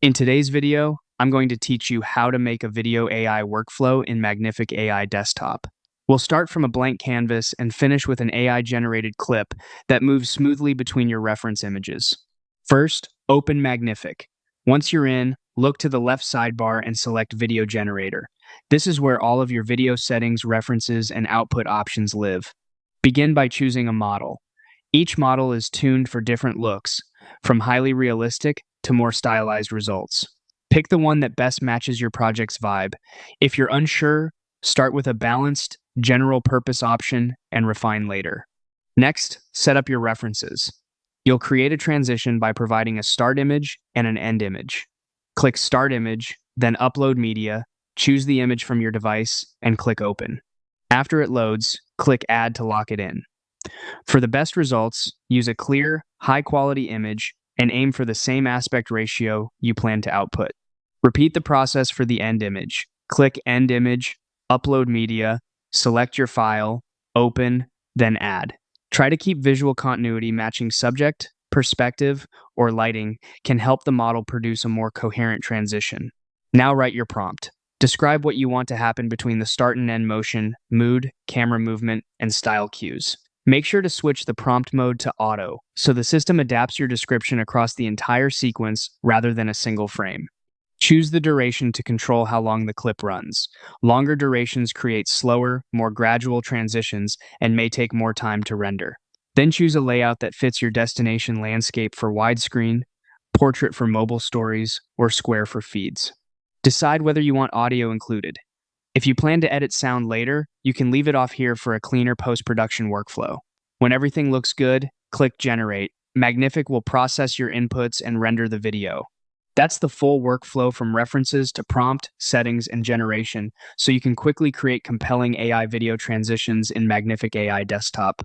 In today's video, I'm going to teach you how to make a video AI workflow in Magnific AI Desktop. We'll start from a blank canvas and finish with an AI-generated clip that moves smoothly between your reference images. First, open Magnific. Once you're in, look to the left sidebar and select Video Generator. This is where all of your video settings, references, and output options live. Begin by choosing a model. Each model is tuned for different looks, from highly realistic to more stylized results. Pick the one that best matches your project's vibe. If you're unsure, start with a balanced, general purpose option and refine later. Next, set up your references. You'll create a transition by providing a start image and an end image. Click Start Image, then Upload Media, choose the image from your device, and click Open. After it loads, click Add to lock it in. For the best results, use a clear, high-quality image and aim for the same aspect ratio you plan to output. Repeat the process for the end image. Click End Image, Upload Media, select your file, Open, then Add. Try to keep visual continuity matching subject, perspective, or lighting can help the model produce a more coherent transition. Now write your prompt. Describe what you want to happen between the start and end motion, mood, camera movement, and style cues. Make sure to switch the prompt mode to auto, so the system adapts your description across the entire sequence rather than a single frame. Choose the duration to control how long the clip runs. Longer durations create slower, more gradual transitions and may take more time to render. Then choose a layout that fits your destination landscape for widescreen, portrait for mobile stories, or square for feeds. Decide whether you want audio included. If you plan to edit sound later, you can leave it off here for a cleaner post-production workflow. When everything looks good, click Generate. Magnific will process your inputs and render the video. That's the full workflow from references to prompt, settings, and generation, so you can quickly create compelling AI video transitions in Magnific AI Desktop.